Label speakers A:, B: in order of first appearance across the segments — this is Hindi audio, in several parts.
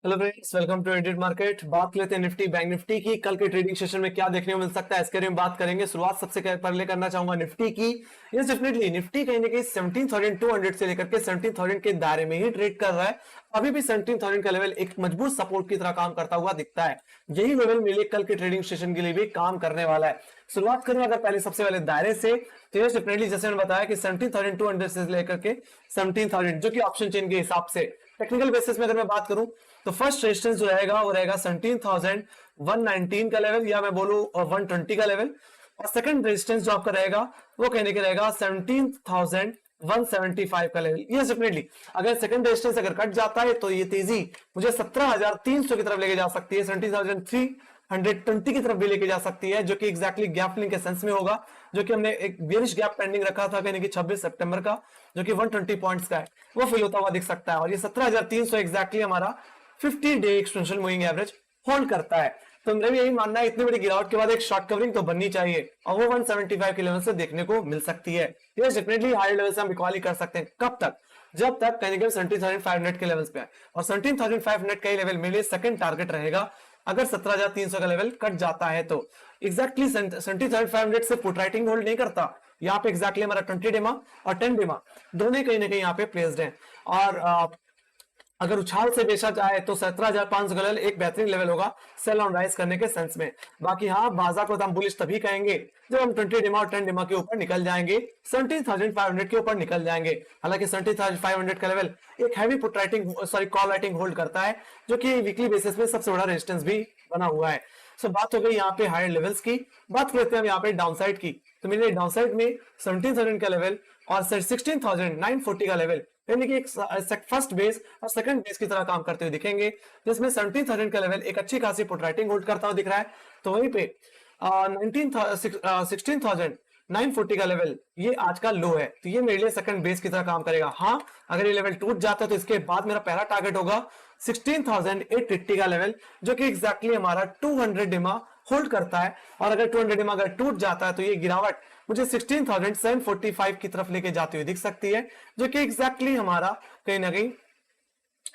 A: Hello friends, welcome to Indian market. बात लेते हैं निफ्टी बैंक निफ्टी की। कल के ट्रेडिंग सेशन में क्या देखने को मिल सकता है इसके बारे में बात करेंगे। शुरुआत सबसे पहले करना चाहूंगा निफ्टी की। यस, डेफिनेटली निफ्टी कहीं ना कहीं 17,200 से लेकर के 17,000 के दायरे में ही ट्रेड कर रहा है। अभी भी 17,000 का लेवल एक मजबूत सपोर्ट की तरह काम करता हुआ दिखता है। यही लेवल मेरे लिए कल के ट्रेडिंग सेशन के लिए भी काम करने वाला है। शुरुआत करें अगर पहले सबसे पहले दायरे से, तो यस डेफिनेटली जैसे मैंने बताया कि 17,200 से लेकर के 17,000 जो कि ऑप्शन चेन के हिसाब से टेक्निकल बेसिस में अगर मैं बात करूं तो फर्स्ट रेजिस्टेंस जो रहेगा वो रहेगा 17,119 का लेवल, या मैं बोलूं 120 का लेवल। और सेकंड रेजिस्टेंस जो आपका रहेगा वो कहने के रहेगा 17,175 का लेवल। यस डेफिनेटली अगर सेकंड रेजिस्टेंस अगर कट जाता है तो ये तेजी मुझे 17,300 की तरफ लेके जा सकती है, 17,320 की तरफ भी लेके जा सकती है, जो कि एग्जैक्टली गैप फिलिंग के सेंस में होगा, जो कि हमने एक बेरिश गैप पेंडिंग रखा था यानी कि 26 सितंबर का, जो कि 120 पॉइंट्स का है, वो फिल होता हुआ दिख सकता है। और ये 17,300 एग्जैक्टली हमारा 50 day extension moving average hold करता है। तो मेरा भी यही मानना है, इतनी बड़ी गिरावट के बाद एक शॉर्ट कवरिंग तो बननी चाहिए और वो 175 के लेवल से देखने को मिल सकती है। ये डेफिनेटली हायर लेवल से हम रिकॉल कर सकते हैं। कब तक? जब तक कहीं 17,500 के लेवल्स पे है। और 17,500 का लेवल मेरे लिए सेकंड टारगेट रहेगा। अगर 17,300 का लेवल कट जाता है तो एग्जैक्टली 17,500 से पुट राइटिंग होल्ड नहीं करता। यहाँ पे एग्जैक्टली हमारा 20 डेमा और 10 डेमा दोनों कहीं ना कहीं यहाँ पे प्लेस्ड हैं। और अगर उछाल से बेचा जाए तो 17,500 का लेवल एक बेहतरीन लेवल होगा सेल ऑन राइज करने के सेंस में। बाकी हाँ, बाजार को हम बुलिश तभी कहेंगे जब हम 20 डेमा और 10 डेमा के ऊपर निकल जाएंगे, 17,500 के ऊपर निकल जाएंगे। हालांकि 17,500 का लेवल एक heavy put writing call writing hold करता है, जो कि वीकली बेसिस में सबसे बड़ा रेजिस्टेंस भी बना हुआ है। सो बात हो गई यहाँ पे हायर लेवल्स की। बात करते हैं हम यहाँ पे डाउनसाइड की। तो मेरे डाउनसाइड में 17,000 का लेवल और 16,940 का लेवल यानी कि एक फर्स्ट बेस और सेकंड बेस की तरह काम करते हुए दिखेंगे, जिसमें 17,000 का लेवल एक अच्छी खासी पुट राइटिंग होल्ड करता हुआ दिख रहा है। तो वहीं पे 16,940 का लेवल ये आज का लो है, तो ये मेरे लिए सेकंड बेस की तरह काम करेगा। हाँ, अगर ये लेवल टूट जाता है तो इसके बाद मेरा पहला टारगेट होगा 16,880 का लेवल, जो कि एग्जैक्टली हमारा 200 डिमा होल्ड करता है। और अगर 200 डिमा अगर टूट जाता है तो ये गिरावट मुझे 16,745 की तरफ लेके जाती हुई दिख सकती है, जो कि एग्जैक्टली हमारा कहीं ना कहीं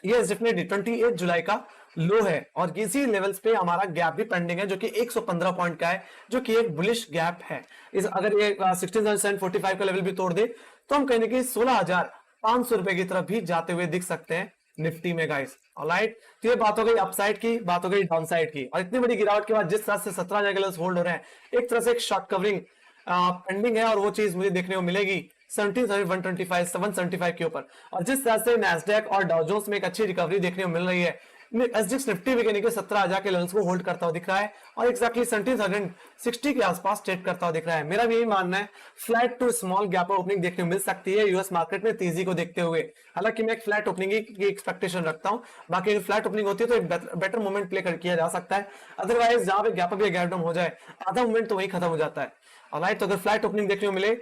A: ये डेफिनेटली 28 जुलाई का लो है। और इसी लेवल्स पे हमारा गैप भी पेंडिंग है, जो कि 115 पॉइंट का है, जो कि एक बुलिश गैप है। इस अगर ये 16,745 का लेवल भी तोड़ दे तो हम कहने की 16,500 रुपए की तरफ भी जाते हुए दिख सकते हैं निफ्टी में गाइस। ऑलराइट, तो ये बात हो गई अपसाइड की, बात हो गई डाउनसाइड की। और इतनी बड़ी गिरावट के बाद जिस तरह से 17,000 के लेवल्स होल्ड हो रहे हैं, एक तरह से एक शॉर्ट कवरिंग पेंडिंग है, और वो चीज मुझे देखने को मिलेगी 17,125 775 के ऊपर। और जिस तरह से नैस्डैक और डाउ जोन्स में एक अच्छी रिकवरी देखने को मिल रही है, एसजीएक्स निफ्टी भी कहने के 17,000 के लेवल्स को होल्ड करता हुआ दिख रहा है और एक्जैक्टली 17,060 के आसपास ट्रेड करता हुआ दिख रहा है। मेरा भी यही मानना है, flat to small gap opening देखने को मिल सकती है यूएस मार्केट में तेजी को देखते हुए। हालांकि मैं एक फ्लैट ओपनिंग की एक्सपेक्टेशन रखता हूं, बाकी अगर फ्लैट ओपनिंग होती है तो एक बेटर मूवमेंट प्ले किया जा सकता है। अदरवाइज जहां पे गैप अप या गैप डाउन हो जाए, आधा मूवमेंट तो वही खत्म हो जाता है। ऑलराइट, तो अगर फ्लैट ओपनिंग देखने को मिले,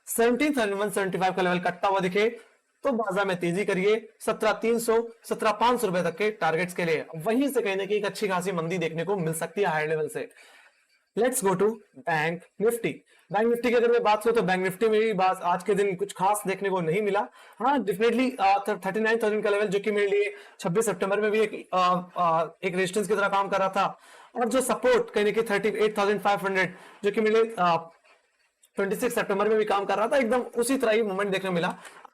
A: 17,175 का लेवल कटता हुआ दिखे, तो बाजार में तेजी करिए 17,300 17,500 रुपए तक के टारगेट्स के लिए। वहीं से कहीं ना कहीं एक अच्छी खासी मंदी देखने को मिल सकती है हायर लेवल से। Let's go to Bank Nifty. Bank Nifty की अगर मैं बात करूं तो बैंक निफ्टी में भी बात आज के दिन कुछ खास देखने को नहीं मिला। हाँ, डेफिनेटली 39,000 का लेवल, जो कि मेरे लिए 26 सितंबर में भी एक रेजिस्टेंस की तरह काम कर रहा था, और जो सपोर्ट कहीं ना कहीं 38,500 जो कि मेरे 26 सितंबर में भी काम कर रहा था, एकदम उसी तरह ही मूवमेंट देखने मिला।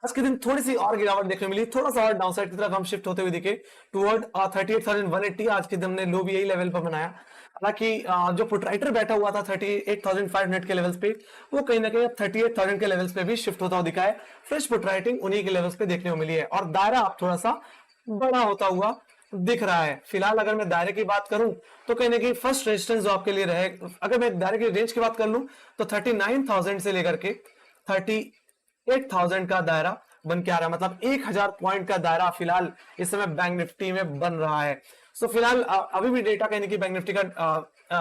A: आज के दिन थोड़ी सी और गिरावट देखने मिली, थोड़ा सा और डाउनसाइड की तरफ हम शिफ्ट होते हुए दिखे टुवर्ड 38,180। आज के दिन हमने लो भी यही लेवल पर बनाया। हालांकि जो पुट राइटर बैठा हुआ था 38,500 के लेवल्स पे, वो कहीं ना कहीं 38,000 के लेवल्स पे भी शिफ्ट होता हुआ दिखा है। फ्रेश पुट राइटिंग उन्हीं के लेवल्स पे देखने को मिली है और दायरा आप थोड़ा सा बड़ा होता हुआ दिख रहा है। फिलहाल अगर मैं दायरे की बात करूं तो कहीं ना कहीं फर्स्ट रेजिस्टेंस जो आपके लिए रहे, अगर मैं दायरे की रेंज की बात कर लूं तो 39,000 से लेकर के 38,000 का दायरा बन के आ रहा है। मतलब 1,000 पॉइंट का दायरा फिलहाल इस समय बैंक निफ्टी में बन रहा है। सो फिलहाल अभी भी डेटा कहीं ना कहीं बैंक निफ्टी का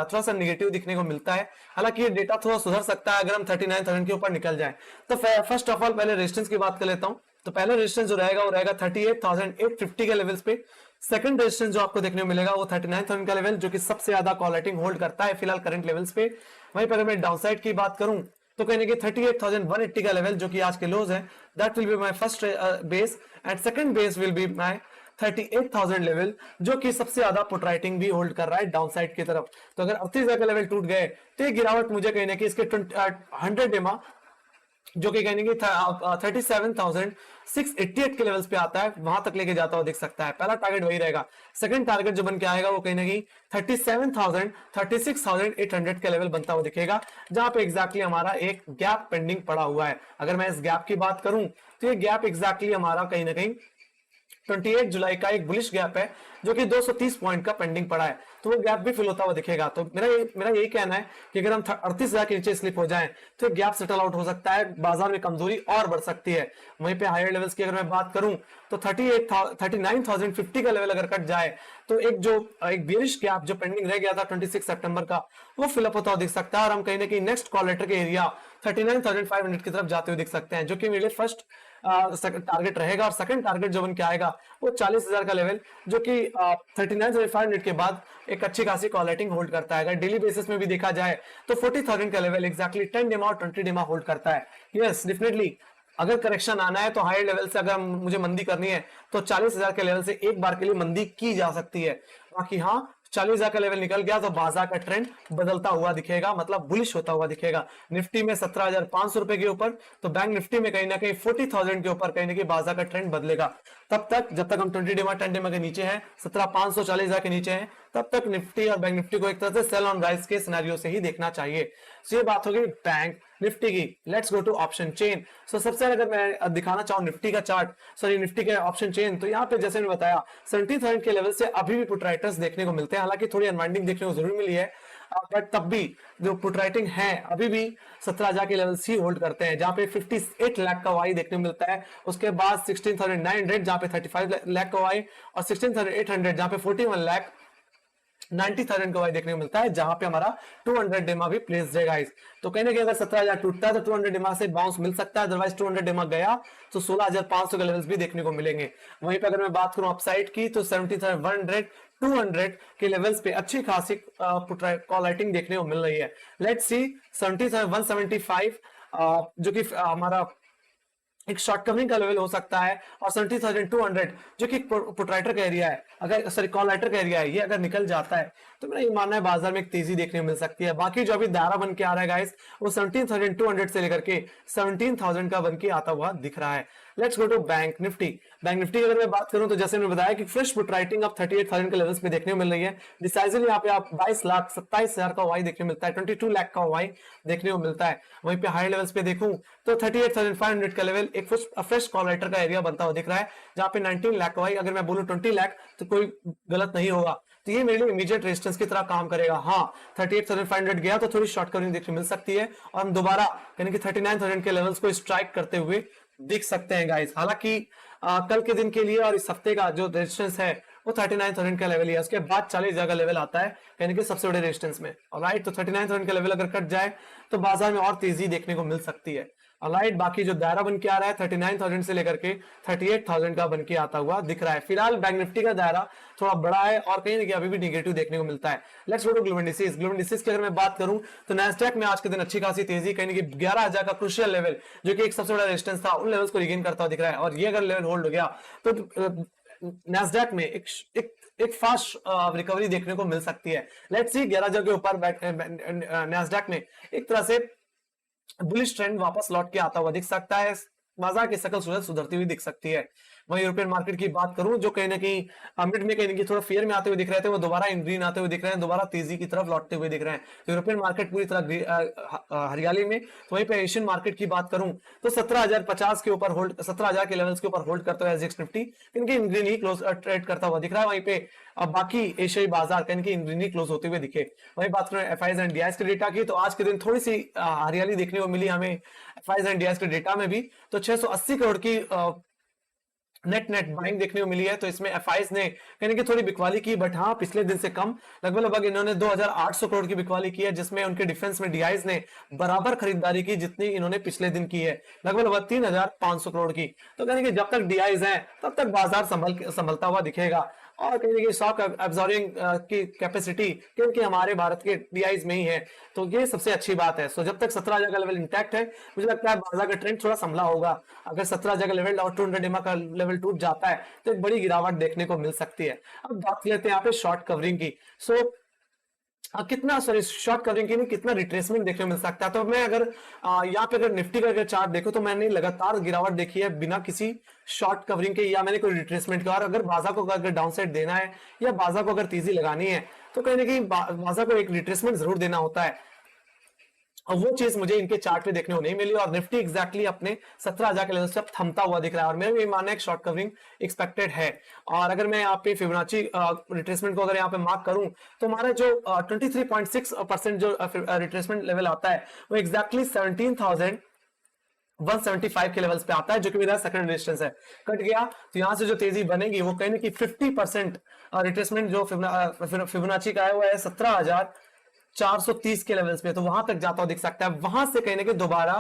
A: थोड़ा सा निगेटिव दिखने को मिलता है। हालांकि ये डेटा थोड़ा सुधर सकता है अगर हम 39,000 के ऊपर निकल जाए। तो फर्स्ट ऑफ ऑल पहले रेजिस्टेंस की बात कर लेता हूं। तो पहला रेजिस्टेंस जो रहेगा वो रहेगा 38,850 के लेवल्स पे। सेकंड रेजिस्टेंस जो आपको देखने को मिलेगा वो 39,000 का लेवल, जो कि सबसे ज्यादा कॉल राइटिंग होल्ड करता है फिलहाल करंट लेवल्स पे। वहीं पर अगर मैं डाउनसाइड की बात करूं तो कहने की 38,180 का लेवल, जो कि आज के लोज है, that will be my first base and second base will be my 38,000 level, जो कि सबसे ज्यादा पुट राइटिंग भी होल्ड कर रहा है डाउन साइड की तरफ। तो अगर 38,000 का लेवल टूट गए तो ये गिरावट मुझे कहीं ना कहीं इसके 100 डेमा जो कि कहने की 37,688 के लेवल्स पे आता है, वहां तक लेके जाता हुआ दिख सकता है। पहला टारगेट वही रहेगा। सेकंड टारगेट जो बन के आएगा वो कहीं ना कहीं 36,800 के लेवल बनता हुआ दिखेगा, जहां पे एग्जैक्टली हमारा एक गैप पेंडिंग पड़ा हुआ है। अगर मैं इस गैप की बात करूं तो ये गैप एग्जैक्टली हमारा कहीं ना कहीं 28 जुलाई का एक बुलिश गैप है, जो कि 230 पॉइंट का पेंडिंग पड़ा है, तो वो गैप भी फिल होता हुआ दिखेगा। तो मेरा यही कहना है कि अगर हम 38,000 के नीचे स्लिप हो जाएं तो गैप सेटल आउट हो सकता है, बाजार में कमजोरी और बढ़ सकती है। वहीं पे हायर लेवल्स की अगर मैं बात करूं तो 39,050 का लेवल अगर कट जाए तो एक बेरिश गैप जो पेंडिंग रह गया था 26 सितंबर का, वो फिलअप होता हुआ दिख सकता है, और हम कहीं ना कहीं नेक्स्ट कॉल लेटर के एरिया 39,500 की तरफ जाते हुए दिख सकते हैं, जो कि मेरे लिए फर्स्ट टारगेट रहेगा। और सेकंड टारगेट जो बन के आएगा वो 40,000 का लेवल, जो कि 39,500 के बाद एक अच्छी खासी कॉल राइटिंग होल्ड करता है। अगर डेली बेसिस में भी देखा जाए तो 40,000 का लेवल एग्जैक्टली 10 डेमा और 20 डेमा होल्ड करता है। यस डेफिनेटली अगर करेक्शन आना है तो हायर लेवल से अगर मुझे मंदी करनी है तो 40,000 के लेवल से एक बार के लिए मंदी की जा सकती है। बाकी हाँ, 40,000 का लेवल निकल गया तो बाजार का ट्रेंड बदलता हुआ दिखेगा, मतलब बुलिश होता हुआ दिखेगा। निफ्टी में 17,500 रुपए के ऊपर, तो बैंक निफ्टी में कहीं ना कहीं 40,000 के ऊपर कहीं ना कहीं बाजार का ट्रेंड बदलेगा। तब तक जब तक हम 20 डेमा 10 डेमा के नीचे हैं, 17,500 40,000 के नीचे हैं, तब तक निफ्टी और बैंक निफ्टी को एक तरह से सेल ऑन राइज के सिनेरियो से ही देखना चाहिए। तो ये बात हो गई बैंक निफ्टी की। Let's go to option chain. So सबसे अगर मैं दिखाना चाहूं निफ्टी का चार्ट, सॉरी निफ्टी के ऑप्शन चेन, तो यहाँ पे जैसे मैंने बताया 70,000 के लेवल से अभी भी पुट राइटर्स देखने को मिलते हैं। हालांकि थोड़ी अनवाइंडिंग देखने को जरूर मिली है, बट तब भी जो पुट राइटिंग है अभी भी 17,000 के लेवल ही होल्ड करते हैं, जहां पे 58 लाख का वाई देखने को मिलता है। उसके बाद 16,900 जहां पे 35 लाख का वाई, और 16,800 जहां पे 41 लाख 90,000 का वाई देखने को मिलता है, जहां पे हमारा 200 डेमा भी प्लेस है गाइस। तो कहने के अगर 17,000 टूटता है तो 200 डेमा से बाउंस मिल सकता है, अदरवाइज 200 डेमा गया तो 16,500 के लेवल्स भी देखने को मिलेंगे। वहीं पे अगर मैं बात करूं अपसाइड की तो 17,100 200 के लेवल्स पे अच्छी खासी कॉल राइटिंग देखने को मिल रही है। लेट्स सी 17,175 जो कि हमारा एक शॉर्ट कवरिंग का लेवल हो सकता है, और 70,200 जो कि पुट राइटर का एरिया है, अगर सॉरी कॉल राइटर का एरिया है, ये अगर निकल जाता है तो मेरा ये मानना है बाजार में एक तेजी देखने को मिल सकती है। बाकी जो अभी दायरा बन के आ रहा है गाइस, वो 17,200 से लेकर के 17,000 का बन के आता हुआ दिख रहा है। Let's go to Bank Nifty. Bank Nifty की अगर मैं बात करूं तो जैसे मैंने बताया कि फ्रेश पुट राइटिंग अब 38,000 के लेवल्स पे देखने को मिल रही है। डिसाइसिवली यहाँ पे आप 22,27,000 का वाई देखने को मिलता है, 22 लाख का वाई देखने को मिलता है। वहीं पे हाई लेवल्स पे देखूं तो 38,500 का लेवल एक फ्रेश कॉल राइटर का एरिया बनता हुआ दिख रहा है, जहां पे 19 लाख का वाई, अगर मैं बोलूं 20 लाख तो कोई गलत नहीं होगा। तो ये मेरे लिए इमीडिएट रेजिस्टेंस की तरह काम करेगा। हाँ, 38,500 गया तो थोड़ी शॉर्ट कवरिंग देखने मिल सकती है, और हम दोबारा यानी कि 39,000 के लेवल्स को स्ट्राइक करते हुए दिख सकते हैं गाइस। हालांकि कल के दिन के लिए और इस हफ्ते का जो रेजिस्टेंस है वो 39,000 का लेवल है, उसके बाद 40,000 का लेवल आता है यानी कि सबसे बड़े रेजिस्टेंस में। ऑलराइट, तो 39,000 का लेवल अगर कट जाए तो बाजार में और तेजी देखने को मिल सकती है। ऑलराइट, बाकी जो दायरा बन के आ रहा है 39,000 से लेकर के 38,000 का बन के आता हुआ दिख रहा है। फिलहाल बैंक निफ्टी का दायरा थोड़ा बड़ा है और कहीं ना कहीं अभी भी नेगेटिव देखने को मिलता है। Let's go to global indices. Global indices की अगर मैं बात करूं तो नैस्डैक में आज के दिन अच्छी खासी तेजी, कहीं ना कहीं 11,000 का क्रूशियल लेवल जो कि एक सबसे बड़ा रेजिस्टेंस था, उन लेवल्स को रिगेन करता हुआ दिख रहा है, और ये अगर लेवल होल्ड हो गया तो नैस्डैक में एक फास्ट रिकवरी देखने को मिल सकती है। लेट्स सी 11,000 के ऊपर नैस्डैक में एक तरह से बुलिश ट्रेंड वापस लौट के आता हुआ दिख सकता है, बाजार की शकल सूरत सुधरती हुई दिख सकती है। वहीं यूरोपियन मार्केट की बात करूं जो कहीं ना कहीं मिड में कहीं ना कहीं थोड़ा फेयर में आते हुए दिख रहे थे, वो दोबारा इन ग्रीन आते हुए दिख रहे हैं, दोबारा तेजी की तरफ लौटते हुए दिख रहे हैं। तो यूरोपियन मार्केट पूरी तरह हरियाली में। तो वहीं पे एशियन मार्केट की बात करूं तो 17,050 के ऊपर होल्ड, 17,000 के लेवल्स के ऊपर होल्ड करते हुए एसजीएक्स निफ्टी इनके इन ग्रीन ही क्लोज ट्रेड करता हुआ दिख रहा है। वहीं पे बाकी एशियाई बाजार कहीं इन ग्रीन ही क्लोज होते हुए दिखे। वहीं बात करें एफआईज एंड डीआईएस के डेटा की, तो आज के दिन थोड़ी सी हरियाली देखने को मिली हमें एफआईज एंड डीआईएस के डेटा में भी। तो 680 करोड़ की नेट बाइंग देखने को मिली है। तो इसमें एफआईज ने यानी कि थोड़ी बिकवाली की, बट हाँ पिछले दिन से कम, लगभग इन्होंने 2,800 करोड़ की बिकवाली की है, जिसमें उनके डिफेंस में डीआईज ने बराबर खरीदारी की जितनी इन्होंने पिछले दिन की है, लगभग 3,500 करोड़ की। तो यानी कि जब तक डीआईज हैं तब तक बाजार संभलता हुआ दिखेगा। और कहीं ना कहीं शॉक एब्जॉर्बिंग की कैपेसिटी क्योंकि हमारे भारत के डीआईज में ही है, तो ये सबसे अच्छी बात है। सो जब तक 17,000 का लेवल इंटैक्ट है, मुझे लगता है बाजार का ट्रेंड थोड़ा संभला होगा। अगर 17,000 का लेवल और 200 EMA का लेवल टूट जाता है तो एक बड़ी गिरावट देखने को मिल सकती है। अब बात लेते हैं यहाँ पे शॉर्ट कवरिंग की। सो कितना सॉरी शॉर्ट कवरिंग की नहीं, कितना रिट्रेसमेंट देखने को मिल सकता है। तो मैं अगर यहाँ पे अगर निफ्टी का अगर चार्ट देखो तो मैंने लगातार गिरावट देखी है बिना किसी शॉर्ट कवरिंग के, या मैंने कोई रिट्रेसमेंट का। और अगर बाजार को अगर डाउन साइड देना है या बाजार को अगर तेजी लगानी है तो कहीं ना कहीं बाजार को एक रिट्रेसमेंट जरूर देना होता है, और वो चीज मुझे इनके चार्ट पे देखने को नहीं मिली। और निफ्टी एग्जैक्टली अपने 17,000 के लेवल से थमता हुआ दिख रहा है, और मेरा ये मानना है कि शॉर्ट कवरिंग एक्सपेक्टेड है। और अगर मैं यहाँ पे फिबोनाची रिट्रेसमेंट को अगर यहाँ पे मार्क करूं तो हमारा जो 23.6% जो रिट्रेसमेंट लेवल आता है वो एग्जैक्टली 17,175 के लेवल्स पे आता है, जो कि मेरा सेकंड रेजिस्टेंस है। कट गया तो यहां से जो तेजी बनेगी वो कहीं ना कहीं 50% रिट्रेसमेंट जो फिबोनाची का है वो है 17,430 के लेवल्स पे, तो वहां तक जाता हुआ दिख सकता है। वहां से कहीं ना कहीं दोबारा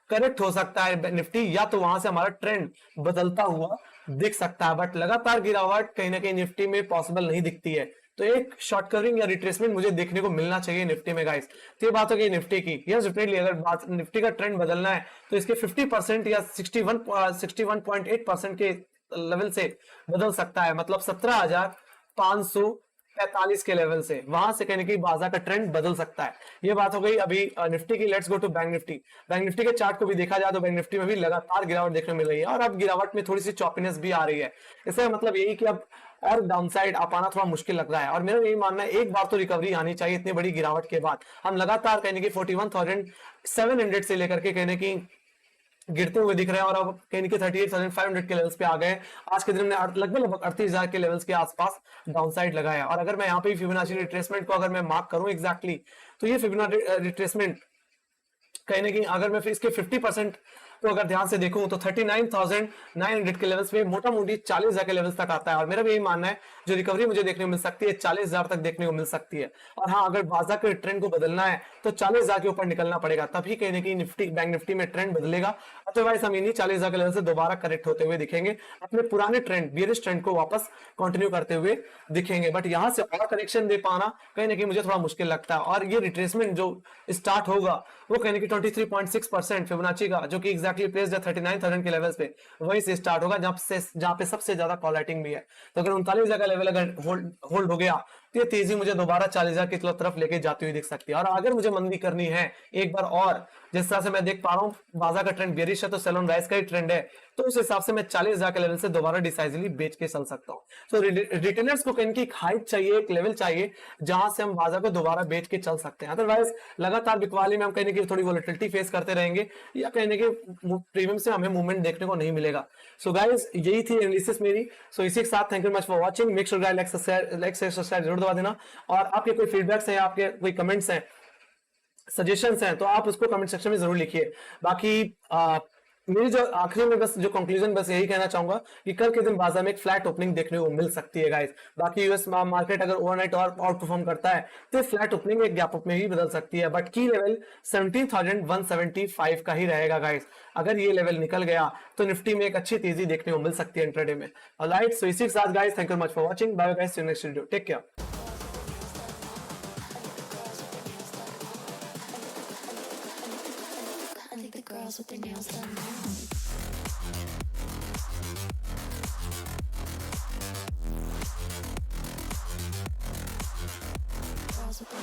A: करेक्ट हो सकता है निफ्टी, या तो वहां से हमारा ट्रेंड बदलता हुआ दिख सकता है। बट लगातार गिरावट कहीं ना कहीं निफ्टी में पॉसिबल नहीं दिखती है, तो एक शॉर्ट कवरिंग या रिट्रेसमेंट मुझे देखने को मिलना चाहिए निफ्टी में गाइस। तो ये बात हो गई निफ्टी की। यस डेफिनेटली अगर बात निफ्टी का ट्रेंड बदलना है तो इसके 50% या 61.8% के लेवल से बदल सकता है, मतलब 17,545 के लेवल से, वहां से कहीं बाजार का ट्रेंड बदल सकता है। ये बात हो गई अभी निफ्टी की। Let's go to Bank Nifty. Bank Nifty के चार्ट को भी देखा जाए तो बैंक निफ्टी में भी लगातार गिरावट देखने मिल रही है, और अब गिरावट में थोड़ी सी चॉपीनेस भी आ रही है। इसका मतलब यही कि अब और डाउनसाइड आ पाना थोड़ा मुश्किल लग रहा है, और मेरा यही मानना है एक बार तो रिकवरी आनी चाहिए इतनी बड़ी गिरावट के बाद। हम लगातार कहने की 41,700 से लेकर के कहने की गिरते हुए दिख रहे हैं, और अब कहीं के 38,500 के लेवल्स पे आ गए। आज के दिन में लगभग 38,000 के लेवल्स के आसपास डाउनसाइड लगाया। और अगर मैं यहाँ पे फिबोनाची रिट्रेसमेंट को अगर मैं मार्क करूं एग्जैक्टली, तो ये फिबोनाची रिट्रेसमेंट कहीं ना कहीं अगर मैं इसके 50% तो अगर ध्यान से देखूं तो 39,900 के लेवल्स पे मोटा मोटी 40,000 के लेवल्स तक आता है। और मेरा भी यही मानना है जो रिकवरी मुझे देखने को मिल सकती है 40,000 तक देखने को मिल सकती है। और हाँ, अगर बाजार के ट्रेंड को बदलना है तो 40,000 के ऊपर निकलना पड़ेगा, तभी कहीं ना कहीं निफ्टी बैंक निफ्टी में ट्रेंड बदलेगा। अदरवाइज हम इन्हीं 40,000 के लेवल से दोबारा करेक्ट होते हुए दिखेंगे, अपने पुराने ट्रेंड बियरिश ट्रेंड को वापस कंटिन्यू करते हुए दिखेंगे। बट यहां से और करेक्शन दे पाना कहीं ना कहीं मुझे थोड़ा मुश्किल लगता है। और ये रिट्रेसमेंट जो स्टार्ट होगा वो कहीं ना कहीं 23.6% फिबोनाची का, जो कि एग्जैक्टली प्लेस्ड है 39,000 के लेवल्स पे, वहीं से स्टार्ट होगा जहां पे सबसे ज्यादा कॉल राइटिंग भी है। तो अगर 39,000 का लेवल अगर होल्ड हो गया तो ये तेजी मुझे दोबारा 40,000 की तरफ लेके जाती हुई दिख सकती है। और अगर मुझे मंदी करनी है एक बार और, जिस तरह से मैं देख पा रहा हूँ बाजार का ट्रेंड बेरिश है तो सेल ऑन राइज का ही ट्रेंड है, तो उस हिसाब से मैं 40,000 के लेवल से दोबारा डिसाइसिवली बेच के चल सकता हूँ। तो रिटेलर्स को कहीं की एक हाइट चाहिए, एक लेवल चाहिए जहां से हम बाजार को दोबारा बेच के चल सकते हैं। अदरवाइज लगातार बिकवाली में हम कहीं की थोड़ी वोलेटिलिटी फेस करते रहेंगे, या कहीं कि प्रीमियम से हमें मूवमेंट देखने को नहीं मिलेगा। सो गाइस, यही थी एनालिसिस मेरी। सो इसी के साथ thank you much for watching. Make sure guys like share subscribe जरूर दबा देना, और आपके कोई फीडबैक्स हैं, आपके कोई कमेंट्स हैं, सजेशंस हैं, तो आप उसको कमेंट सेक्शन में जरूर लिखिए। बाकी मेरी जो आखिरी में बस जो कंक्लूजन बस यही कहना चाहूंगा कि कल के दिन बाजार में एक फ्लैट ओपनिंग देखने को मिल सकती है गाइस। बाकी यूएस मार्केट अगर ओवरनाइट और आउट परफॉर्म करता है तो फ्लैट ओपनिंग एक गैप अप में ही बदल सकती है, बट की लेवल 17,175 का ही रहेगा गाइस। अगर ये लेवल निकल गया तो निफ्टी में एक अच्छी तेजी देखने को मिल सकती है इंट्राडे में। ऑलराइट, सो इसी के साथ guys thank you much for watching. Bye guys, see you next video, take care.
B: Girls with their nails done now. Girls with their